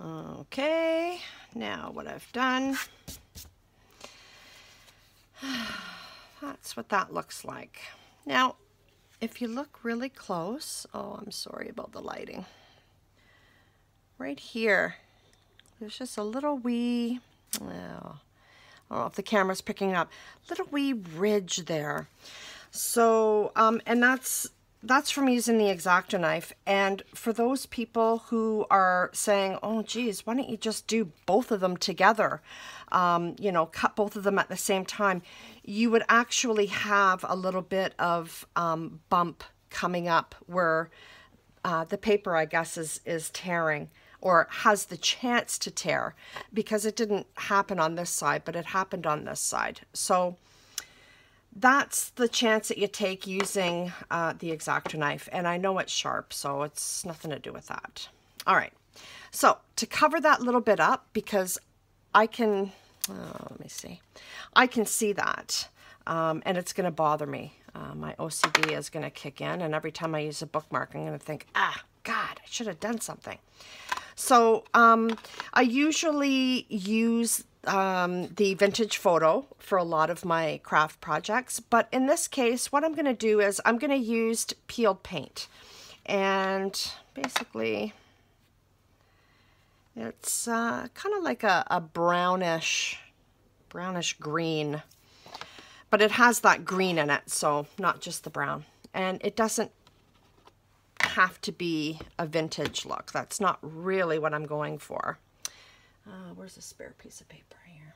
Okay, now what I've done, that's what that looks like. Now, if you look really close, oh, I'm sorry about the lighting. Right here, there's just a little wee, oh, I don't know if the camera's picking up, little wee ridge there. So, and that's from using the X-Acto knife. And for those people who are saying, oh geez, why don't you just do both of them together? You know, cut both of them at the same time. You would actually have a little bit of bump coming up where the paper, I guess, is tearing, or has the chance to tear, because it didn't happen on this side, but it happened on this side. So that's the chance that you take using the X-Acto knife. And I know it's sharp, so it's nothing to do with that. All right, so to cover that little bit up, because I can, let me see, I can see that, and it's going to bother me. My OCD is going to kick in, and every time I use a bookmark, I'm going to think, ah, God, I should have done something. So I usually use the vintage photo for a lot of my craft projects, but in this case, what I'm going to do is I'm going to use peeled paint, and basically it's kind of like a brownish green, but it has that green in it, so not just the brown, and it doesn't have to be a vintage look. That's not really what I'm going for. Where's a spare piece of paper here?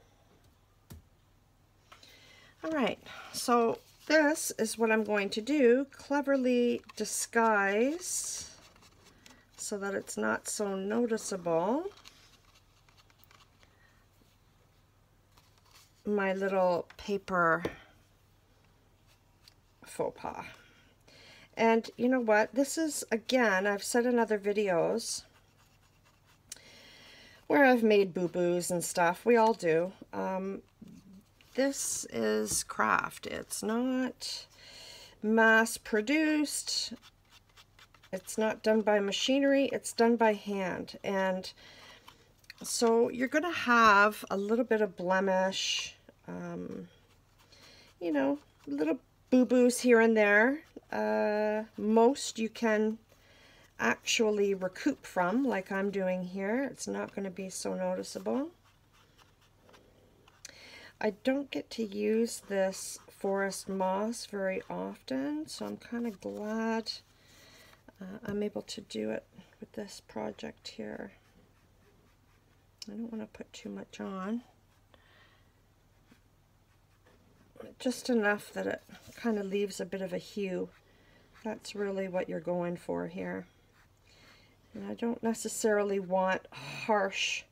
All right, so this is what I'm going to do, cleverly disguise so that it's not so noticeable, my little paper faux pas. And you know what? This is, again, I've said in other videos where I've made boo-boos and stuff. We all do. This is craft. It's not mass-produced. It's not done by machinery. It's done by hand. And so you're going to have a little bit of blemish, you know, little boo-boos here and there. Most you can actually recoup from, like I'm doing here. It's not going to be so noticeable. I don't get to use this forest moss very often, so I'm kind of glad I'm able to do it with this project here. I don't want to put too much on. Just enough that it kind of leaves a bit of a hue. That's really what you're going for here. And I don't necessarily want harsh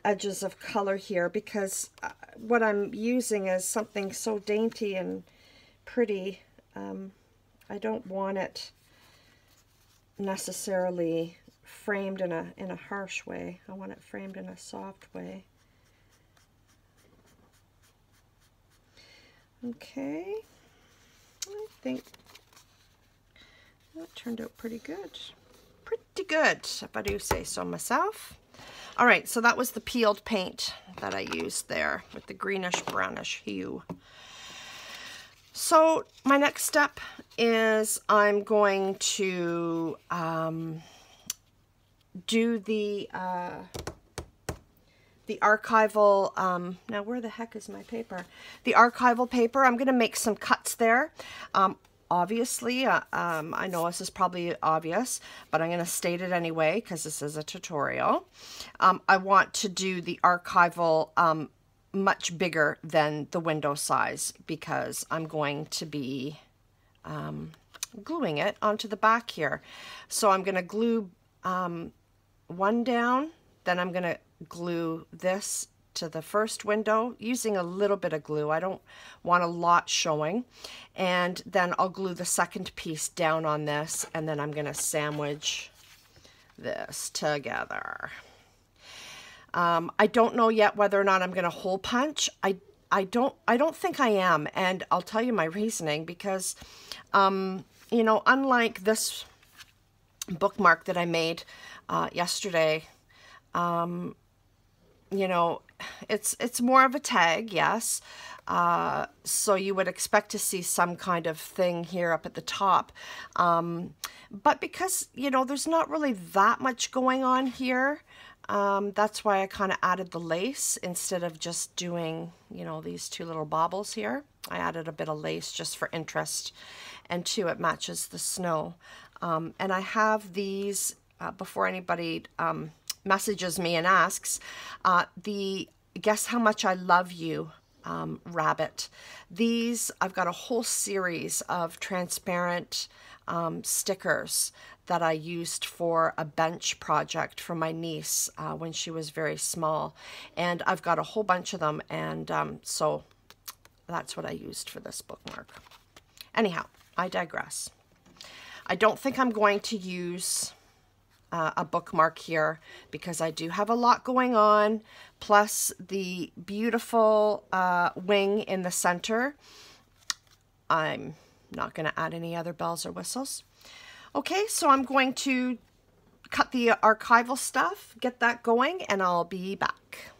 edges of color here, because what I'm using is something so dainty and pretty. I don't want it necessarily framed in a harsh way. I want it framed in a soft way. Okay, I think that turned out pretty good. Pretty good, if I do say so myself. All right, so that was the peeled paint that I used there with the greenish brownish hue. So my next step is I'm going to do the archival, now where the heck is my paper? The archival paper. I'm going to make some cuts there. Obviously, I know this is probably obvious, but I'm going to state it anyway because this is a tutorial. I want to do the archival much bigger than the window size, because I'm going to be gluing it onto the back here. So I'm going to glue one down, then I'm going to glue this to the first window using a little bit of glue. I don't want a lot showing. And then I'll glue the second piece down on this, and then I'm going to sandwich this together. I don't know yet whether or not I'm going to hole punch. I don't think I am, and I'll tell you my reasoning, because you know, unlike this bookmark that I made yesterday, You know, it's more of a tag, yes. So you would expect to see some kind of thing here up at the top. But because, you know, there's not really that much going on here, that's why I kind of added the lace instead of just doing, you know, these two little baubles here. I added a bit of lace just for interest, and too, it matches the snow. And I have these, before anybody messages me and asks, the Guess How Much I Love You rabbit. These, I've got a whole series of transparent stickers that I used for a bench project for my niece when she was very small. And I've got a whole bunch of them, and so that's what I used for this bookmark. Anyhow, I digress. I don't think I'm going to use a bookmark here because I do have a lot going on, plus the beautiful wing in the center. I'm not going to add any other bells or whistles. Okay, so I'm going to cut the archival stuff, get that going, and I'll be back.